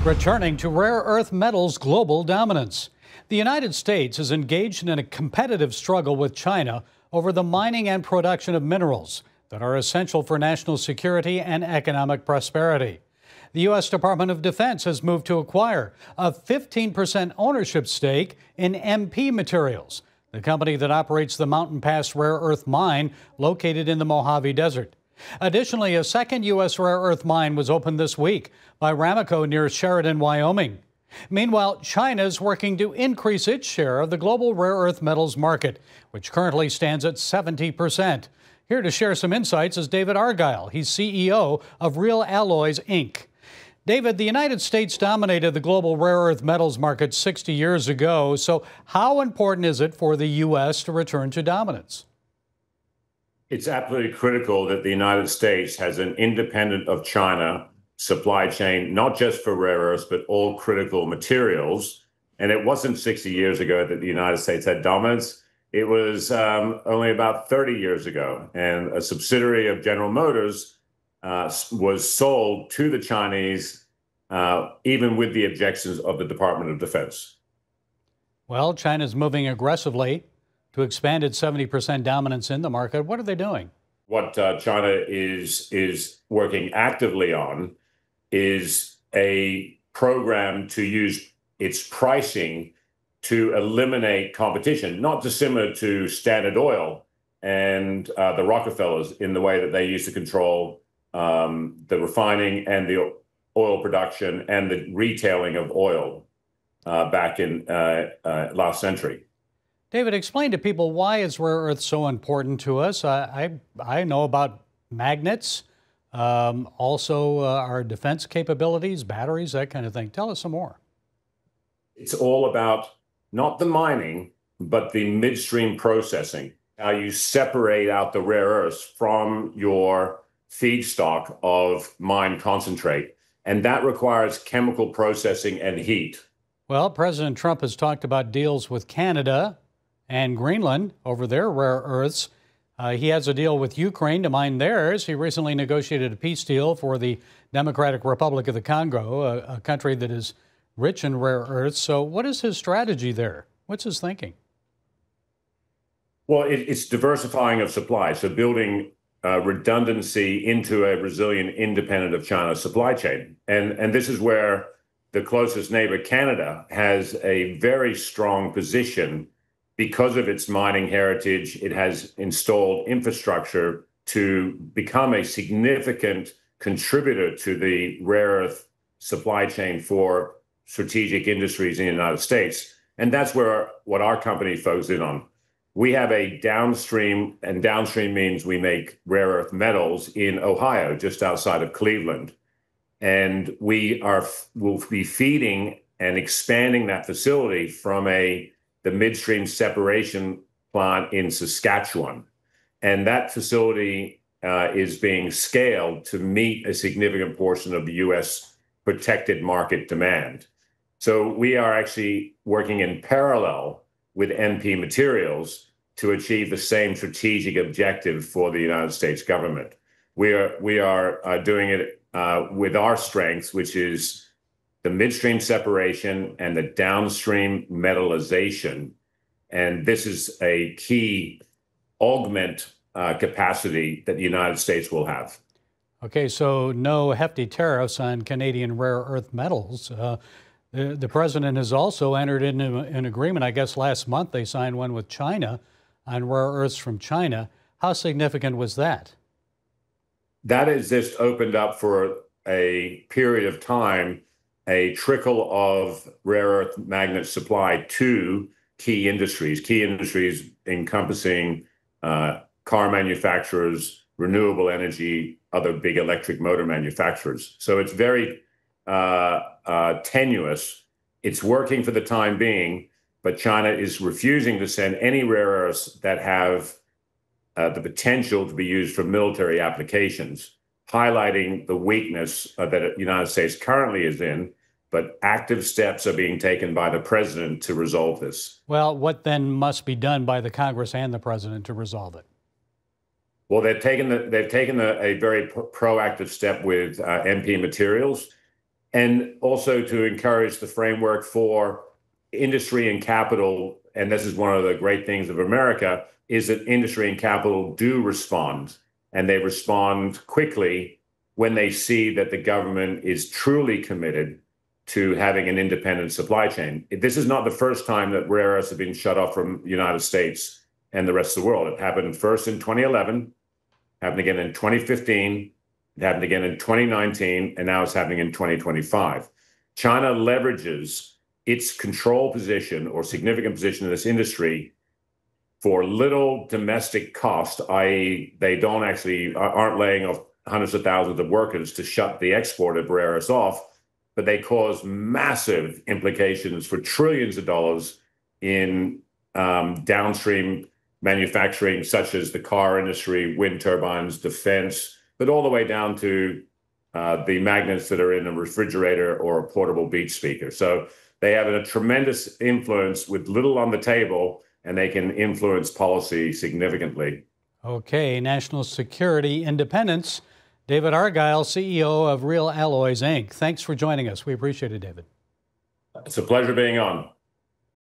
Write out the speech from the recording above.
Returning to rare earth metals global dominance. The United States is engaged in a competitive struggle with China over the mining and production of minerals that are essential for national security and economic prosperity. The U.S. Department of Defense has moved to acquire a 15% ownership stake in MP Materials, the company that operates the Mountain Pass rare earth mine located in the Mojave Desert. Additionally, a second U.S. rare earth mine was opened this week by Ramaco near Sheridan, Wyoming. Meanwhile, China is working to increase its share of the global rare earth metals market, which currently stands at 70%. Here to share some insights is David Argyle. He's CEO of Real Alloys, Inc. David, the United States dominated the global rare earth metals market 60 years ago. So how important is it for the U.S. to return to dominance? It's absolutely critical that the United States has an independent of China supply chain, not just for rare earths, but all critical materials. And it wasn't 60 years ago that the United States had dominance. It was only about 30 years ago. And a subsidiary of General Motors was sold to the Chinese, even with the objections of the Department of Defense. Well, China's moving aggressively to expand its 70% dominance in the market. What are they doing? What China is working actively on is a program to use its pricing to eliminate competition, not dissimilar to Standard Oil and the Rockefellers in the way that they used to control the refining and the oil production and the retailing of oil back in last century. David, explain to people, why is rare earth so important to us? I know about magnets, also our defense capabilities, batteries, that kind of thing. Tell us some more. It's all about not the mining, but the midstream processing, how you separate out the rare earths from your feedstock of mine concentrate. And that requires chemical processing and heat. Well, President Trump has talked about deals with Canada and Greenland over their rare earths. He has a deal with Ukraine to mine theirs. He recently negotiated a peace deal for the Democratic Republic of the Congo, a country that is rich in rare earths. So what is his strategy there? What's his thinking? Well, it's diversifying of supply. So building redundancy into a resilient, independent of China supply chain. And this is where the closest neighbor, Canada, has a very strong position. Because of its mining heritage, it has installed infrastructure to become a significant contributor to the rare earth supply chain for strategic industries in the United States. And that's where what our company focuses in on. We have a downstream, and downstream means we make rare earth metals in Ohio, just outside of Cleveland. And we'll be feeding and expanding that facility from the midstream separation plant in Saskatchewan. And that facility is being scaled to meet a significant portion of the U.S. protected market demand. So we are actually working in parallel with MP Materials to achieve the same strategic objective for the United States government. We are doing it with our strengths, which is the midstream separation and the downstream metallization. And this is a key augment capacity that the United States will have. Okay, so no hefty tariffs on Canadian rare earth metals. The president has also entered into an agreement, I guess last month they signed one with China on rare earths from China. How significant was that? That has just opened up for a period of time a trickle of rare earth magnet supply to key industries encompassing car manufacturers, renewable energy, other big electric motor manufacturers. So it's very tenuous. It's working for the time being, but China is refusing to send any rare earths that have the potential to be used for military applications, highlighting the weakness that the United States currently is in. But active steps are being taken by the president to resolve this. Well, what then must be done by the Congress and the president to resolve it? Well, they've taken a very proactive step with MP Materials, and also to encourage the framework for industry and capital. And this is one of the great things of America, is that industry and capital do respond, and they respond quickly when they see that the government is truly committed to having an independent supply chain. This is not the first time that rare earths have been shut off from the United States and the rest of the world. It happened first in 2011, happened again in 2015, it happened again in 2019, and now it's happening in 2025. China leverages its control position or significant position in this industry for little domestic cost, i.e. they aren't laying off hundreds of thousands of workers to shut the export of rare earths off, but they cause massive implications for trillions of dollars in downstream manufacturing, such as the car industry, wind turbines, defense, but all the way down to the magnets that are in a refrigerator or a portable beat speaker. So they have a tremendous influence with little on the table, and they can influence policy significantly. Okay, national security independence. David Argyle, CEO of Real Alloys, Inc. Thanks for joining us. We appreciate it, David. It's a pleasure being on.